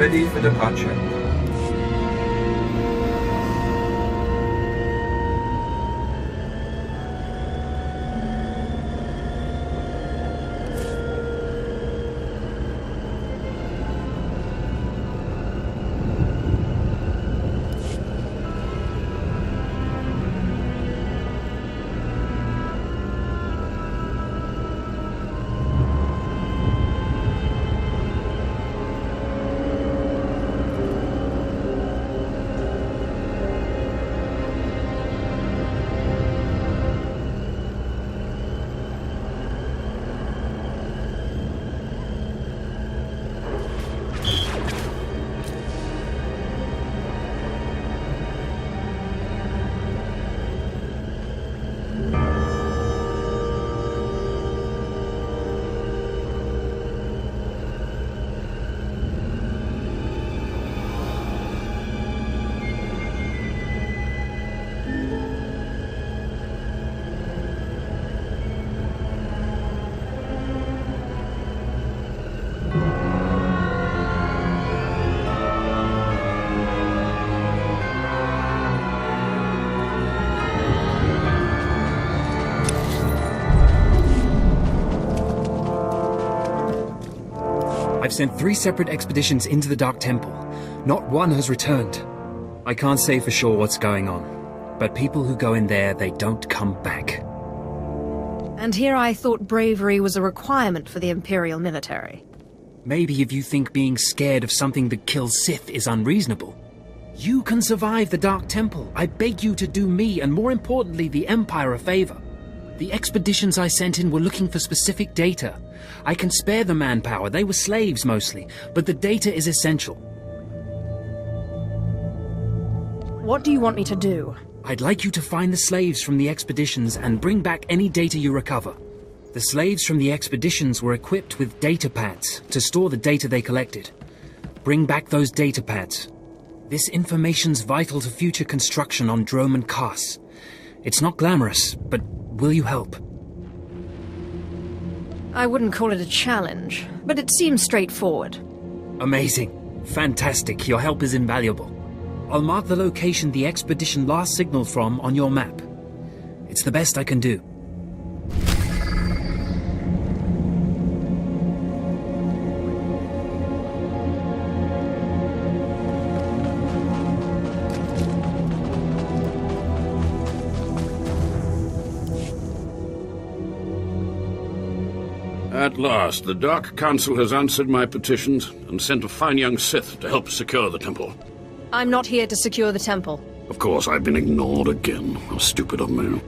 ready for departure. I've sent 3 separate expeditions into the Dark Temple. Not one has returned. I can't say for sure what's going on, but people who go in there, they don't come back. And here I thought bravery was a requirement for the Imperial military. Maybe if you think being scared of something that kills Sith is unreasonable. You can survive the Dark Temple. I beg you to do me, and more importantly, the Empire a favor. The expeditions I sent in were looking for specific data. I can spare the manpower, they were slaves mostly, but the data is essential. What do you want me to do? I'd like you to find the slaves from the expeditions and bring back any data you recover. The slaves from the expeditions were equipped with data pads to store the data they collected. Bring back those data pads. This information's vital to future construction on Drome and Kars. It's not glamorous, but will you help? I wouldn't call it a challenge, but it seems straightforward. Amazing. Fantastic. Your help is invaluable. I'll mark the location the expedition last signaled from on your map. It's the best I can do. At last, the Dark Council has answered my petitions and sent a fine young Sith to help secure the temple. I'm not here to secure the temple. Of course, I've been ignored again. How stupid of me.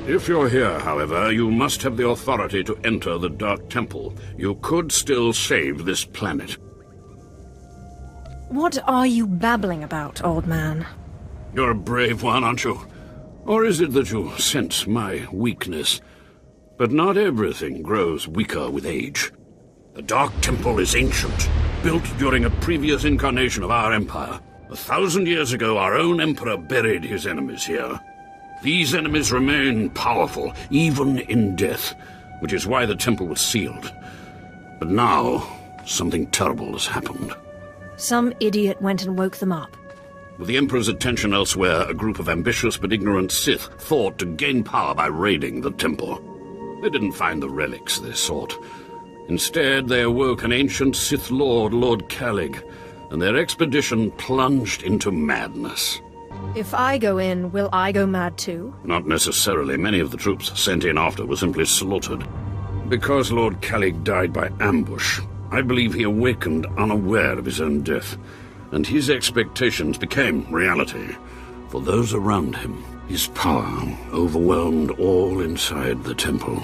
If you're here, however, you must have the authority to enter the Dark Temple. You could still save this planet. What are you babbling about, old man? You're a brave one, aren't you? Or is it that you sense my weakness? But not everything grows weaker with age. The Dark Temple is ancient, built during a previous incarnation of our empire. 1,000 years ago, our own emperor buried his enemies here. These enemies remain powerful, even in death, which is why the temple was sealed. But now, something terrible has happened. Some idiot went and woke them up. With the Emperor's attention elsewhere, a group of ambitious but ignorant Sith thought to gain power by raiding the temple. They didn't find the relics they sought. Instead, they awoke an ancient Sith Lord, Lord Calig, and their expedition plunged into madness. If I go in, will I go mad too? Not necessarily. Many of the troops sent in after were simply slaughtered. Because Lord Calig died by ambush, I believe he awakened unaware of his own death, and his expectations became reality. For those around him, his power overwhelmed all inside the temple.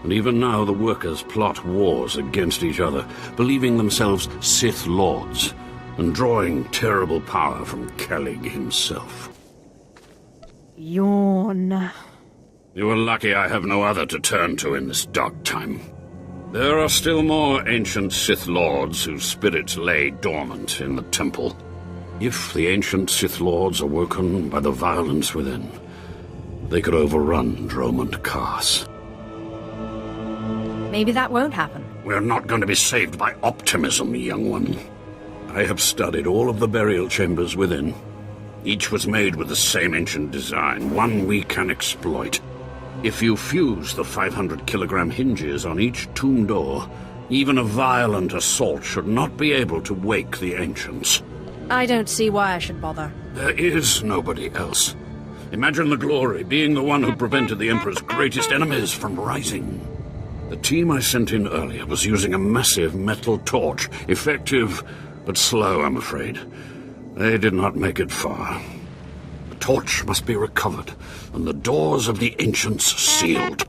And even now the workers plot wars against each other, believing themselves Sith Lords, and drawing terrible power from Calig himself. Yawn. You are lucky I have no other to turn to in this dark time. There are still more ancient Sith Lords whose spirits lay dormant in the temple. If the ancient Sith Lords are woken by the violence within, they could overrun Drome and Kars. Maybe that won't happen. We're not going to be saved by optimism, young one. I have studied all of the burial chambers within. Each was made with the same ancient design, one we can exploit. If you fuse the 500-kilogram hinges on each tomb door, even a violent assault should not be able to wake the ancients. I don't see why I should bother. There is nobody else. Imagine the glory, being the one who prevented the Emperor's greatest enemies from rising. The team I sent in earlier was using a massive metal torch. Effective, but slow, I'm afraid. They did not make it far. The torch must be recovered, and the doors of the ancients sealed.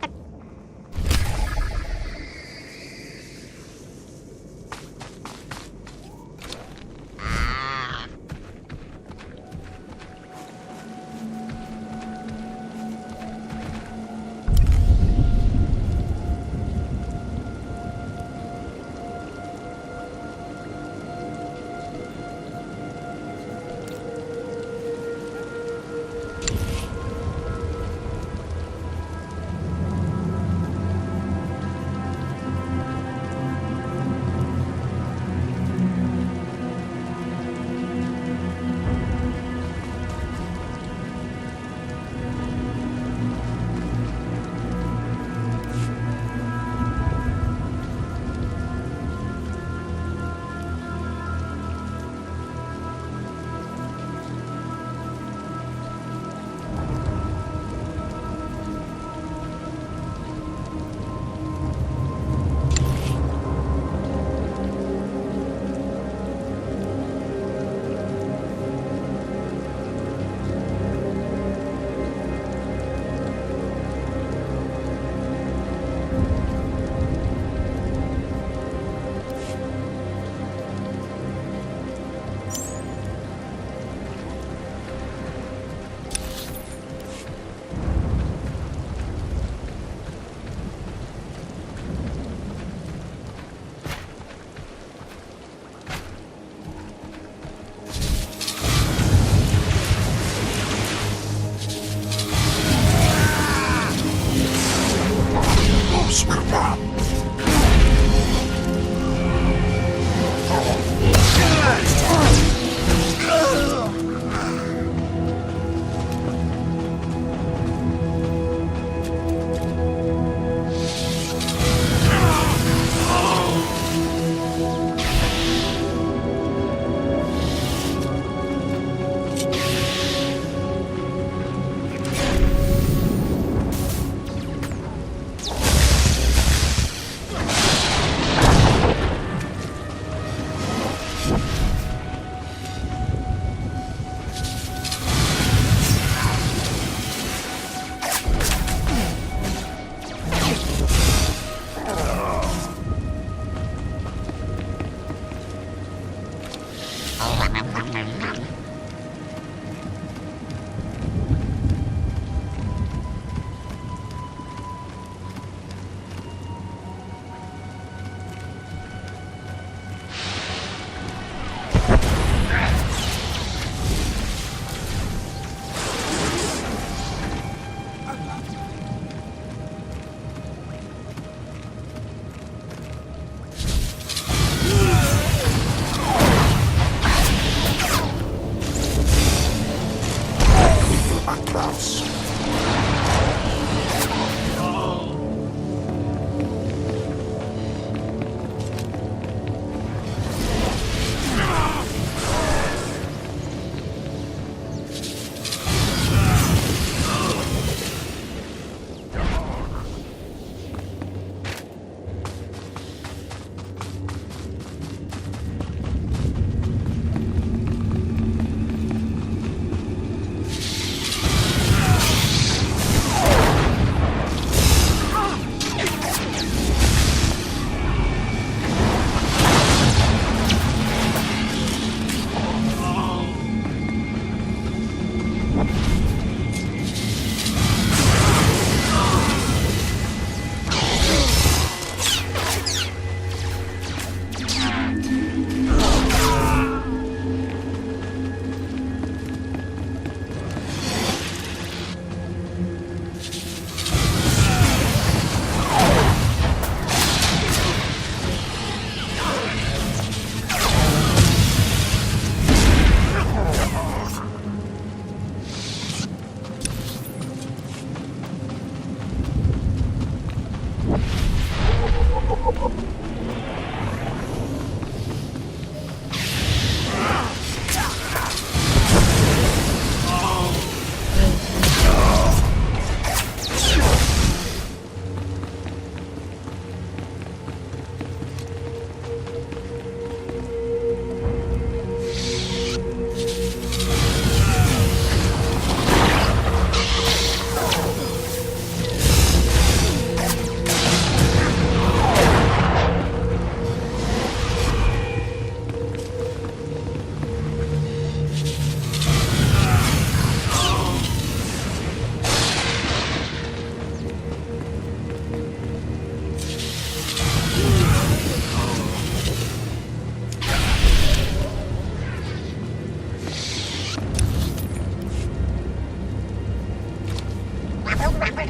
Do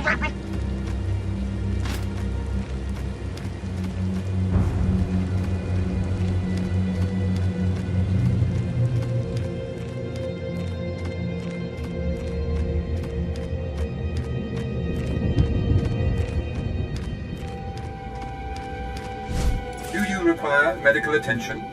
you require medical attention?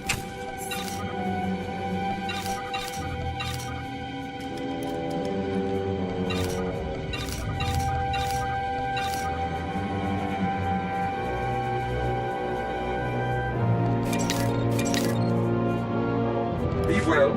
Be well.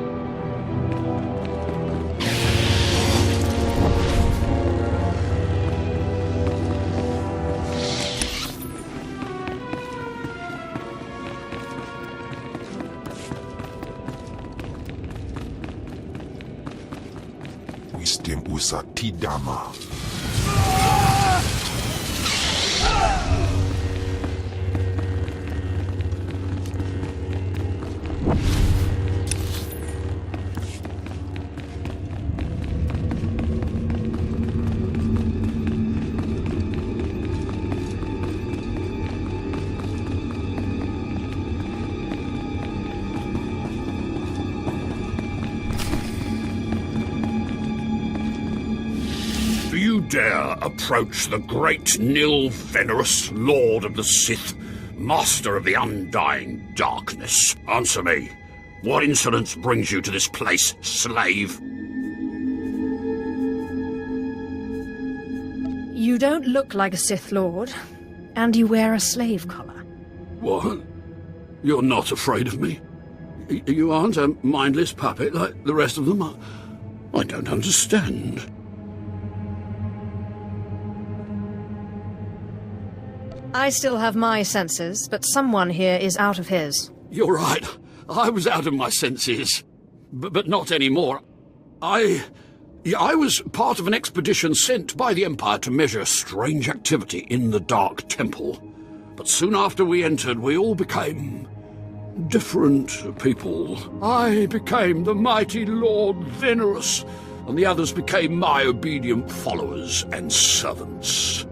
Wisdom usatidama. Do you dare approach the great Nil Venerus, Lord of the Sith, Master of the Undying Darkness? Answer me. What insolence brings you to this place, slave? You don't look like a Sith Lord, and you wear a slave collar. What? You're not afraid of me? You aren't a mindless puppet like the rest of them? I don't understand. I still have my senses, but someone here is out of his. You're right. I was out of my senses. But not anymore. I was part of an expedition sent by the Empire to measure strange activity in the Dark Temple. But soon after we entered, we all became different people. I became the mighty Lord Venerus, and the others became my obedient followers and servants.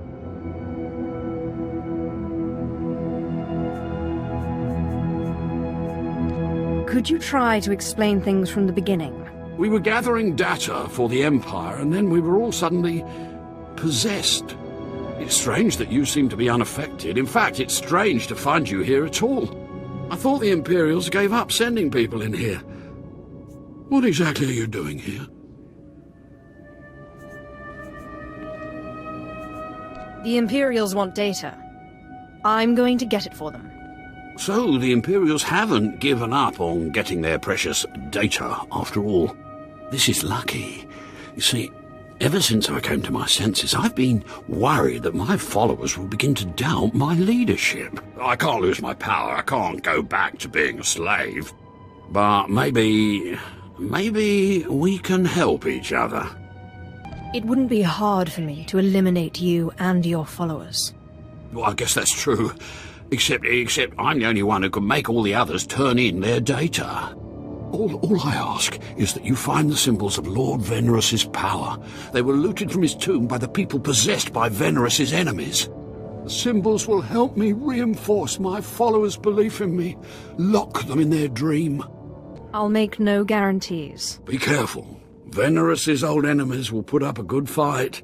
Could you try to explain things from the beginning? We were gathering data for the Empire, and then we were all suddenly possessed. It's strange that you seem to be unaffected. In fact, it's strange to find you here at all. I thought the Imperials gave up sending people in here. What exactly are you doing here? The Imperials want data. I'm going to get it for them. So the Imperials haven't given up on getting their precious data, after all. This is lucky. You see, ever since I came to my senses, I've been worried that my followers will begin to doubt my leadership. I can't lose my power. I can't go back to being a slave. But maybe we can help each other. It wouldn't be hard for me to eliminate you and your followers. Well, I guess that's true. Except I'm the only one who can make all the others turn in their data. All I ask is that you find the symbols of Lord Venerus's power. They were looted from his tomb by the people possessed by Venerus's enemies. The symbols will help me reinforce my followers' belief in me, lock them in their dream. I'll make no guarantees. Be careful. Venerus's old enemies will put up a good fight.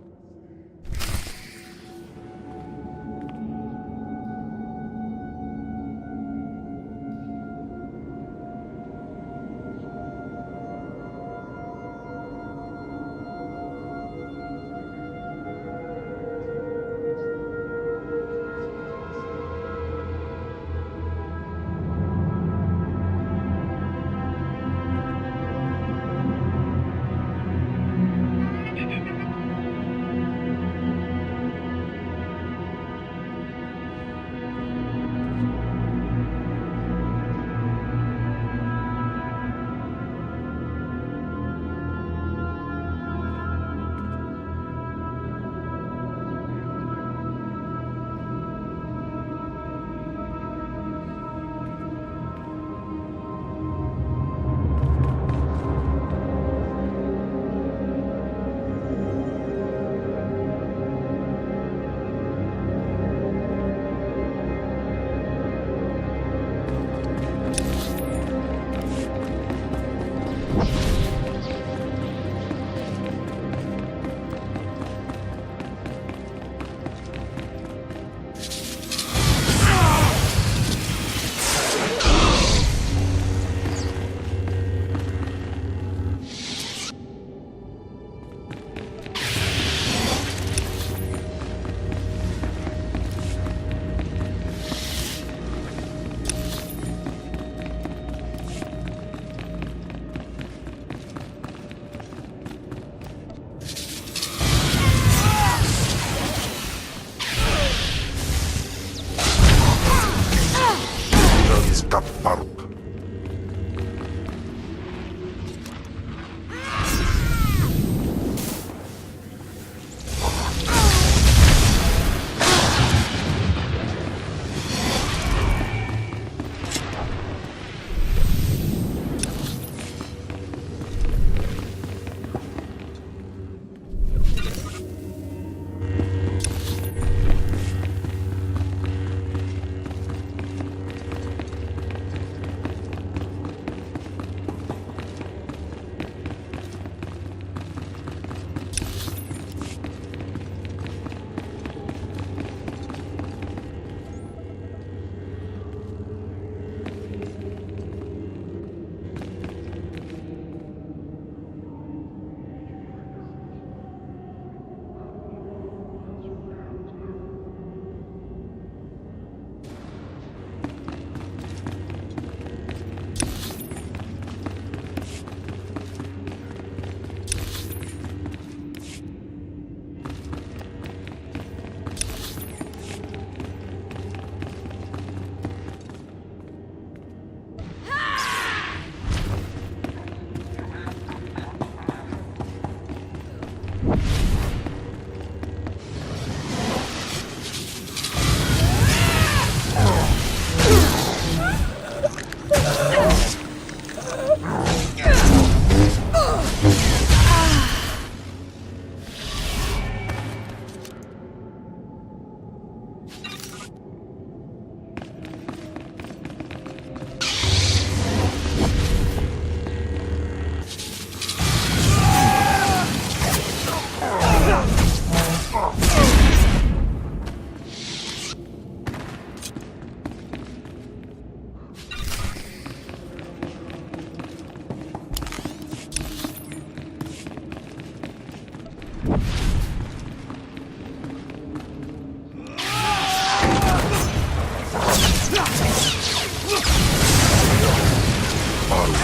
Baru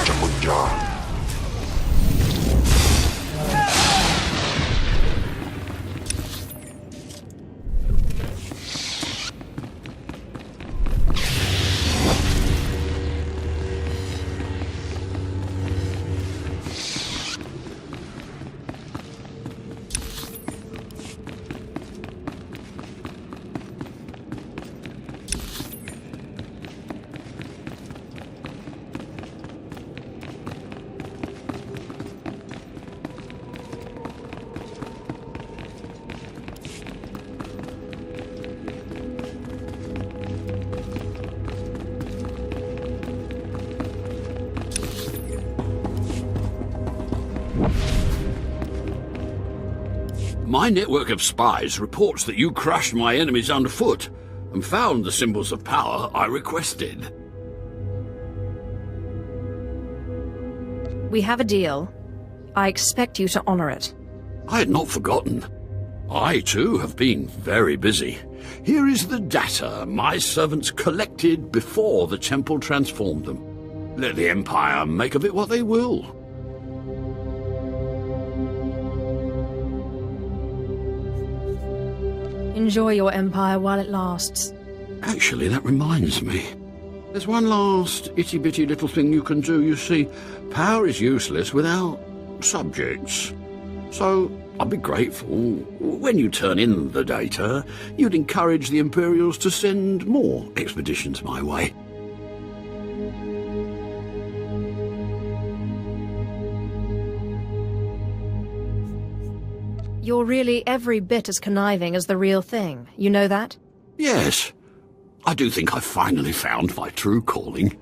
Jamunja. My network of spies reports that you crushed my enemies underfoot and found the symbols of power I requested. We have a deal. I expect you to honor it. I had not forgotten. I, too, have been very busy. Here is the data my servants collected before the temple transformed them. Let the Empire make of it what they will. Enjoy your empire while it lasts. Actually, that reminds me. There's one last itty-bitty little thing you can do. You see, power is useless without subjects. So, I'd be grateful when you turn in the data, you'd encourage the Imperials to send more expeditions my way. You're really every bit as conniving as the real thing. You know that? Yes. I do think I've finally found my true calling.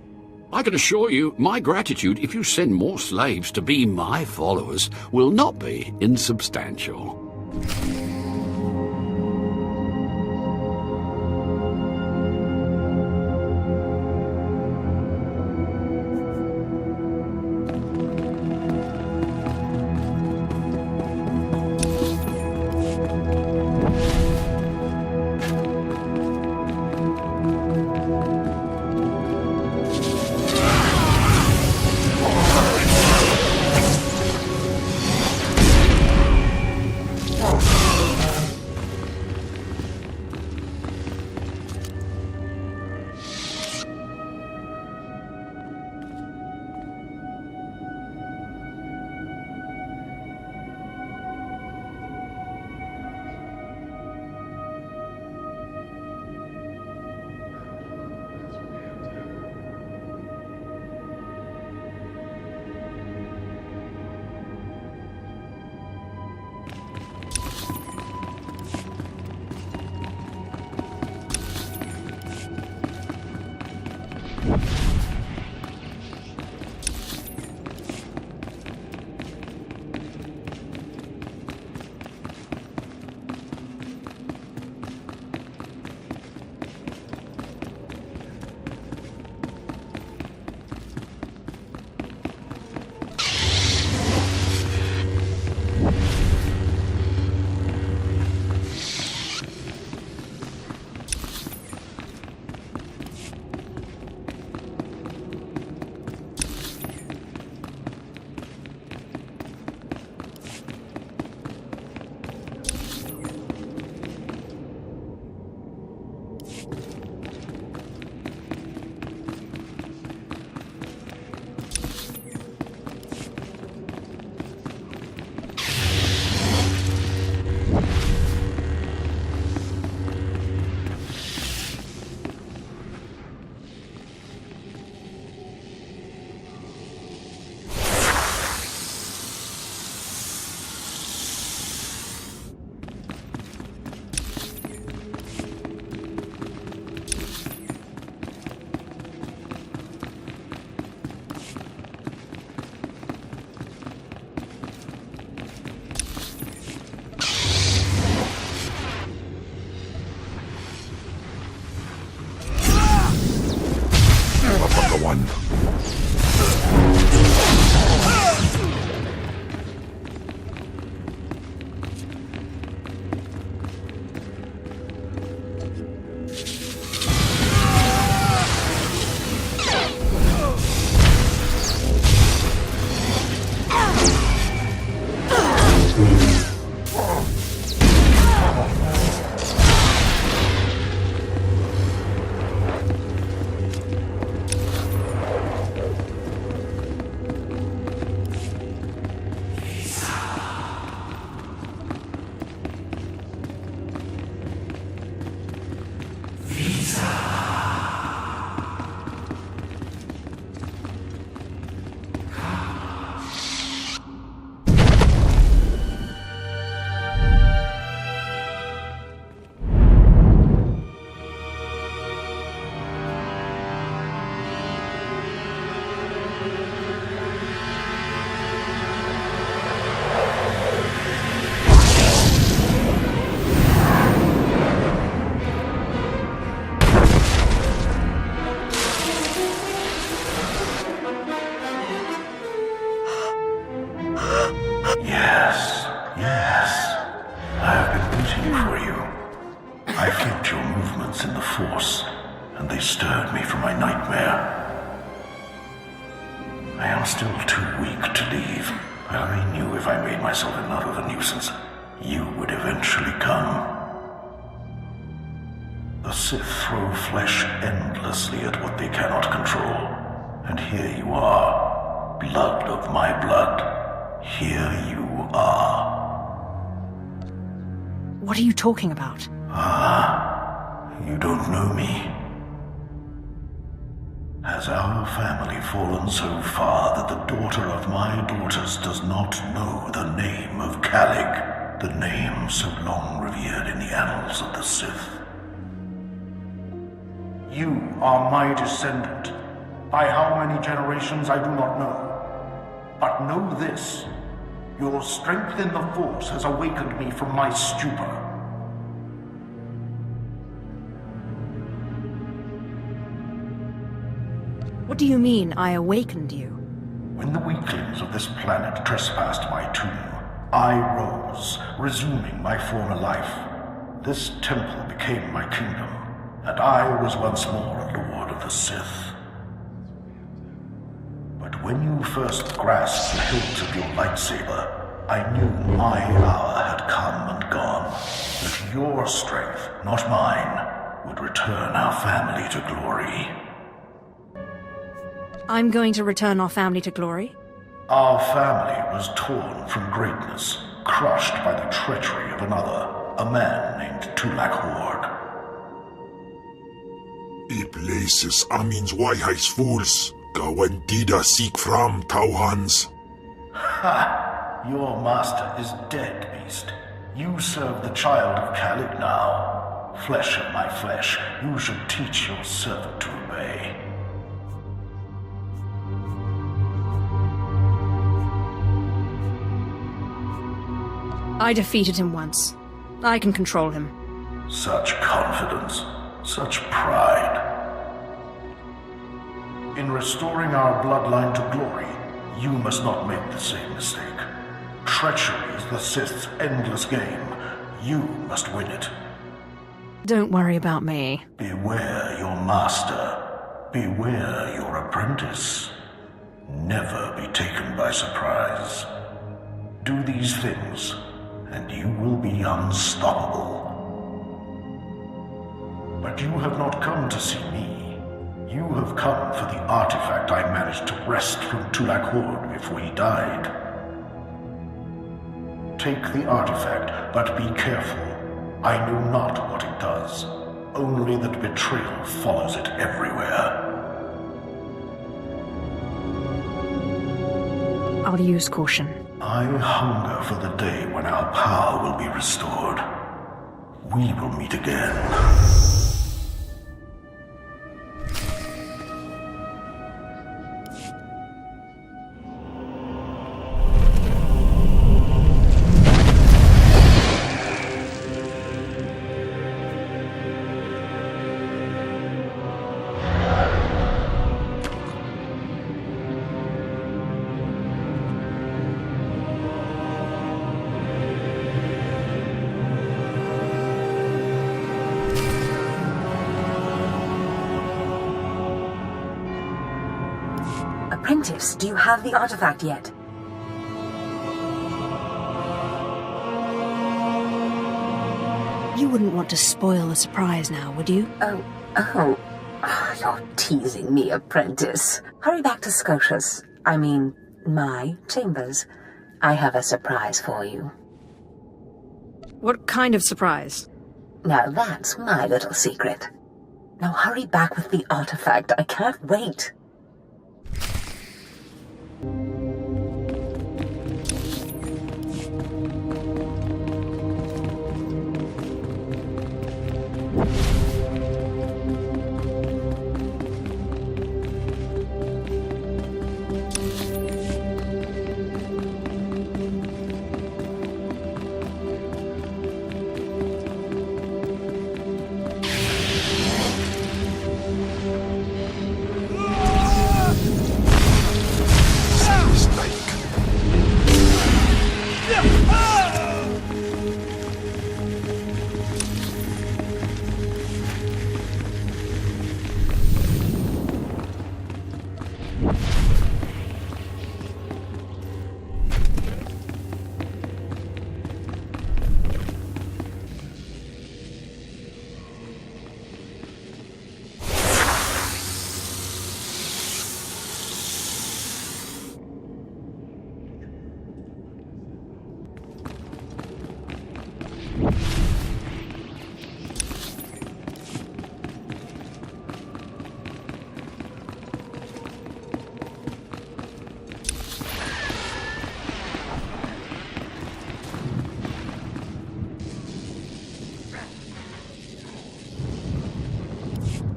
I can assure you, my gratitude if you send more slaves to be my followers will not be insubstantial. Yes, yes. I have been waiting for you. I felt your movements in the Force, and they stirred me from my nightmare. I am still too weak to leave, but I knew if I made myself enough of a nuisance, you would eventually come. The Sith throw flesh endlessly at what they cannot control. And here you are, blood of my blood. Here you are. What are you talking about? Ah, you don't know me. Has our family fallen so far that the daughter of my daughters does not know the name of Calig, the name so long revered in the annals of the Sith? You are my descendant. By how many generations, I do not know. But know this. Your strength in the Force has awakened me from my stupor. What do you mean, I awakened you? When the weaklings of this planet trespassed my tomb, I rose, resuming my former life. This temple became my kingdom, and I was once more a lord of the Sith. But when you first grasped the hilt of your lightsaber, I knew my hour had come and gone. That your strength, not mine, would return our family to glory. I'm going to return our family to glory? Our family was torn from greatness, crushed by the treachery of another, a man named Tulak Hord. I places Amin's Waiheis fools. Gawantida seek from Tauhans. Ha! Your master is dead, beast. You serve the child of Calig now. Flesh of my flesh, you should teach your servant to obey. I defeated him once. I can control him. Such confidence, such pride. In restoring our bloodline to glory, you must not make the same mistake. Treachery is the Sith's endless game. You must win it. Don't worry about me. Beware your master. Beware your apprentice. Never be taken by surprise. Do these things, and you will be unstoppable. But you have not come to see me. You have come for the artifact I managed to wrest from Tulak Hord before he died. Take the artifact, but be careful. I know not what it does, only that betrayal follows it everywhere. I'll use caution. I hunger for the day when our power will be restored. We will meet again. Apprentice, do you have the artifact yet? You wouldn't want to spoil the surprise now, would you? Oh, you're teasing me, apprentice. Hurry back to Scotia's. I mean, my chambers. I have a surprise for you. What kind of surprise? Now that's my little secret. Now hurry back with the artifact. I can't wait.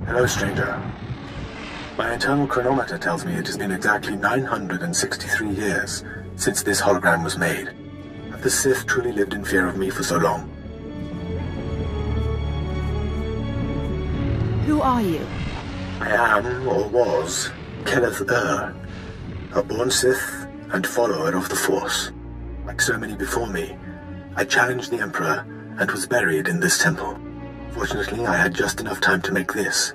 Hello, stranger. My internal chronometer tells me it has been exactly 963 years since this hologram was made. Have the Sith truly lived in fear of me for so long? Who are you? I am, or was, Keleth a born Sith and follower of the Force. Like so many before me, I challenged the Emperor and was buried in this temple. Fortunately, I had just enough time to make this,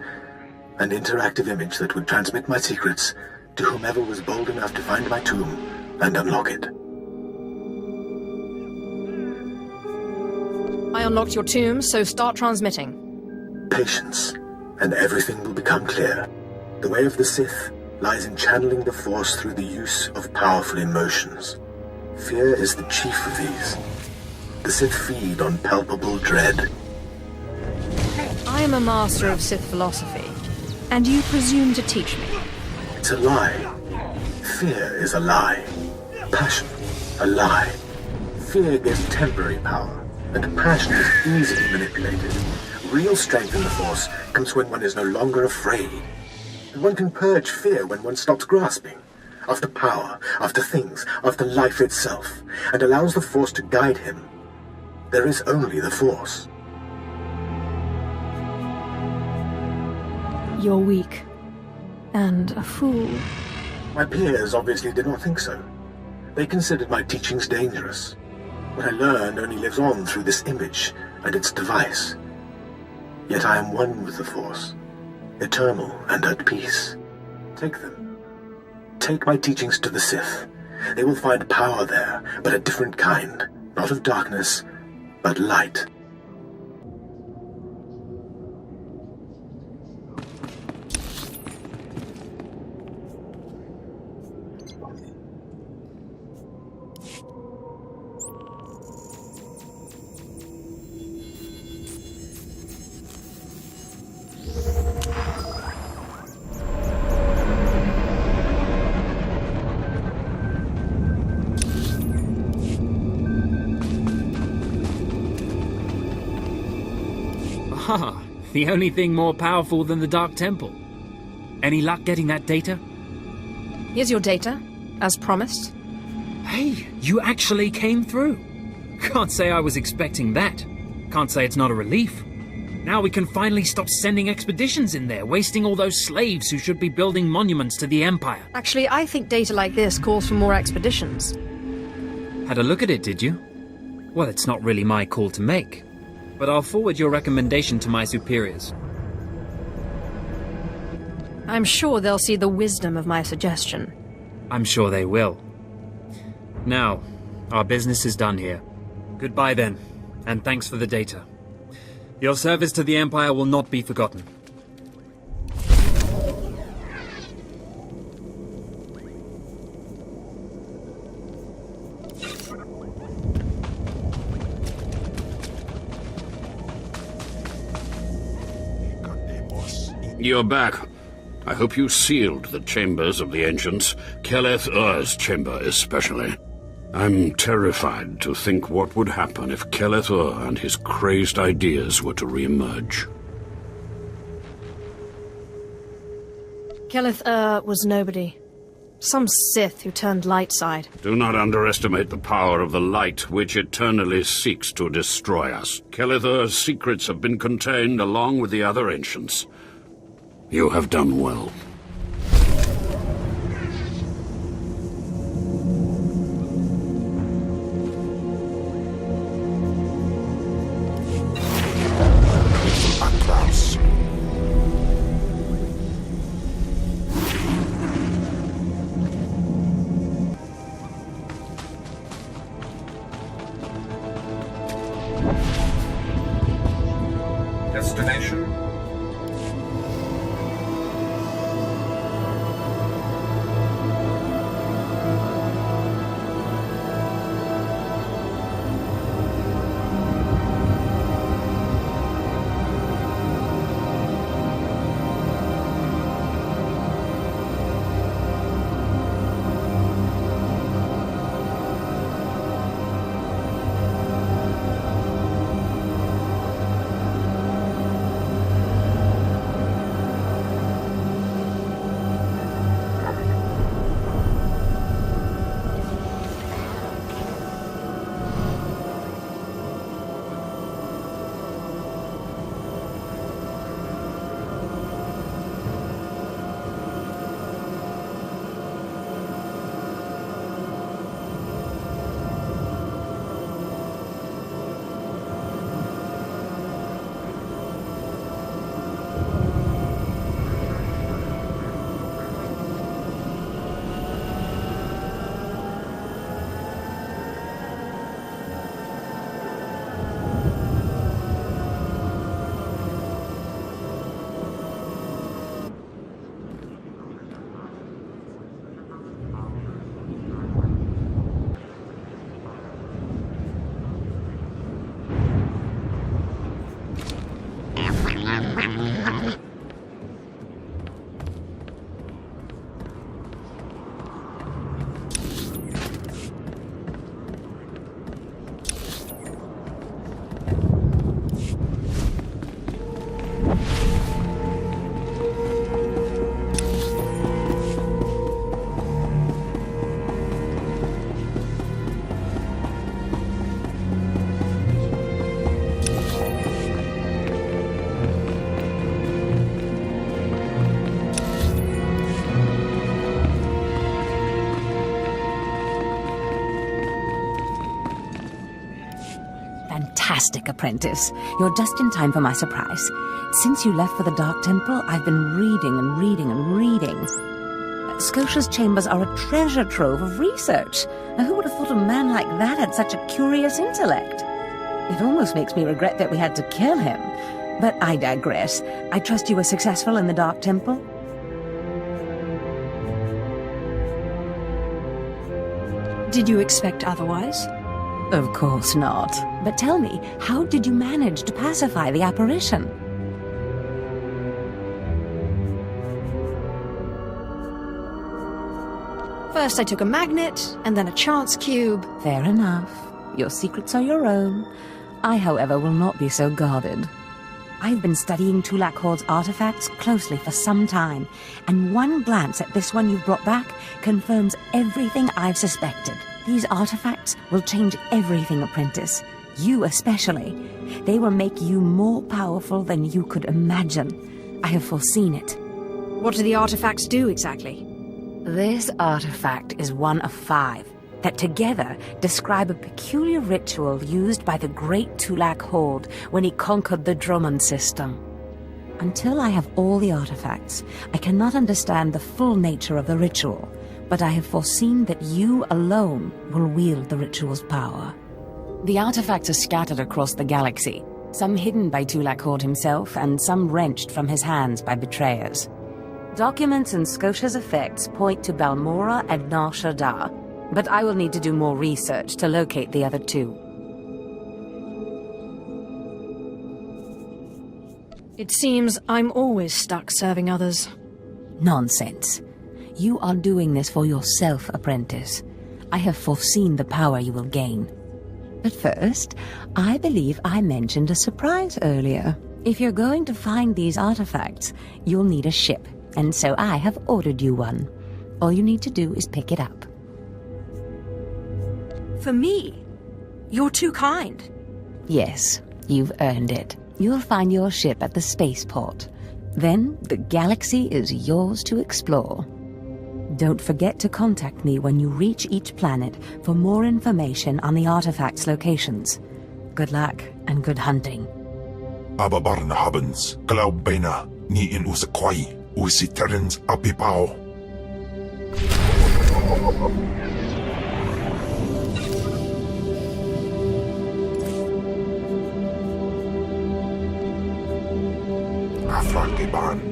an interactive image that would transmit my secrets to whomever was bold enough to find my tomb and unlock it. I unlocked your tomb, so start transmitting. Patience, and everything will become clear. The way of the Sith lies in channeling the Force through the use of powerful emotions. Fear is the chief of these. The Sith feed on palpable dread. I am a master of Sith philosophy, and you presume to teach me. It's a lie. Fear is a lie. Passion, a lie. Fear gives temporary power, and passion is easily manipulated. Real strength in the Force comes when one is no longer afraid. And one can purge fear when one stops grasping after power, after things, after life itself, and allows the Force to guide him. There is only the Force. You're weak. And a fool. My peers obviously did not think so. They considered my teachings dangerous. What I learned only lives on through this image and its device. Yet I am one with the Force, eternal and at peace. Take them. Take my teachings to the Sith. They will find power there, but a different kind. Not of darkness, but light. Ah, the only thing more powerful than the Dark Temple. Any luck getting that data? Here's your data, as promised. Hey, you actually came through. Can't say I was expecting that. Can't say it's not a relief. Now we can finally stop sending expeditions in there, wasting all those slaves who should be building monuments to the Empire. Actually, I think data like this calls for more expeditions. Had a look at it, did you? Well, it's not really my call to make. But I'll forward your recommendation to my superiors. I'm sure they'll see the wisdom of my suggestion. I'm sure they will. Now, our business is done here. Goodbye then, and thanks for the data. Your service to the Empire will not be forgotten. You're back. I hope you sealed the chambers of the ancients, Keleth Ur's chamber especially. I'm terrified to think what would happen if Keleth Ur and his crazed ideas were to re-emerge. Keleth was nobody. Some Sith who turned light side. Do not underestimate the power of the light which eternally seeks to destroy us. Keleth Ur's secrets have been contained along with the other ancients. You have done well. Atlas. Destination. Fantastic, apprentice. You're just in time for my surprise. Since you left for the Dark Temple, I've been reading and reading and reading. Scotia's chambers are a treasure trove of research. Now, who would have thought a man like that had such a curious intellect? It almost makes me regret that we had to kill him. But I digress. I trust you were successful in the Dark Temple? Did you expect otherwise? Of course not. But tell me, how did you manage to pacify the apparition? First I took a magnet, and then a chance cube. Fair enough. Your secrets are your own. I, however, will not be so guarded. I've been studying Tulak Horde's artifacts closely for some time, and one glance at this one you've brought back confirms everything I've suspected. These artifacts will change everything, apprentice. You especially. They will make you more powerful than you could imagine. I have foreseen it. What do the artifacts do exactly? This artifact is one of 5 that together describe a peculiar ritual used by the great Tulak Horde when he conquered the Drummond system. Until I have all the artifacts, I cannot understand the full nature of the ritual, but I have foreseen that you alone will wield the ritual's power. The artifacts are scattered across the galaxy, some hidden by Tulak Horde himself and some wrenched from his hands by betrayers. Documents and Scotia's effects point to Balmora and Nar Shaddaa, but I will need to do more research to locate the other 2. It seems I'm always stuck serving others. Nonsense. You are doing this for yourself, apprentice. I have foreseen the power you will gain. But first, I believe I mentioned a surprise earlier. If you're going to find these artifacts, you'll need a ship, and so I have ordered you one. All you need to do is pick it up. For me? You're too kind. Yes, you've earned it. You'll find your ship at the spaceport. Then the galaxy is yours to explore. Don't forget to contact me when you reach each planet for more information on the artifacts' locations. Good luck and good hunting. Ababarna habens, Glaubena, ni in usakwai, usiterens apipao. Afrakiban.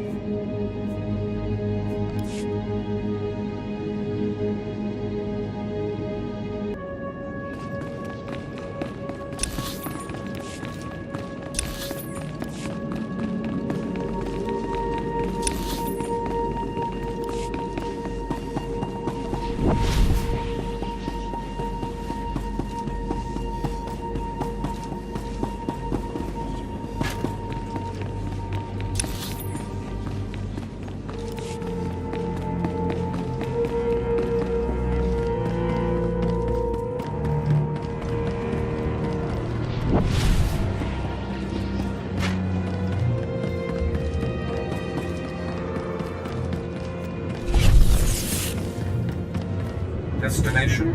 Destination?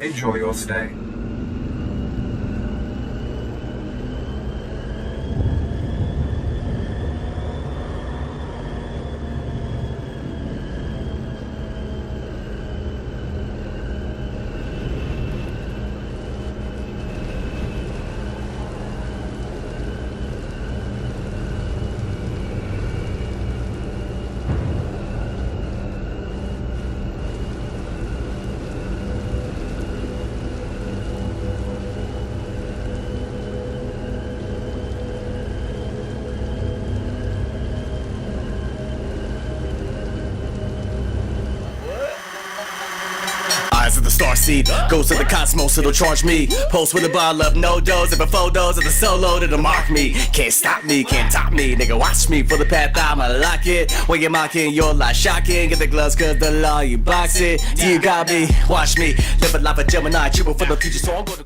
Enjoy your stay. the star seed. Goes to the cosmos, it'll charge me. Post with a bottle of no dose, and for photos of the solo that'll mark me. Can't stop me, can't top me, nigga, watch me. For the path, I'ma lock it. When you're mocking, you're like shocking. Get the gloves, cause the law, you box it. You got me, watch me. Live a life of Gemini, triple for the future, so I'm gonna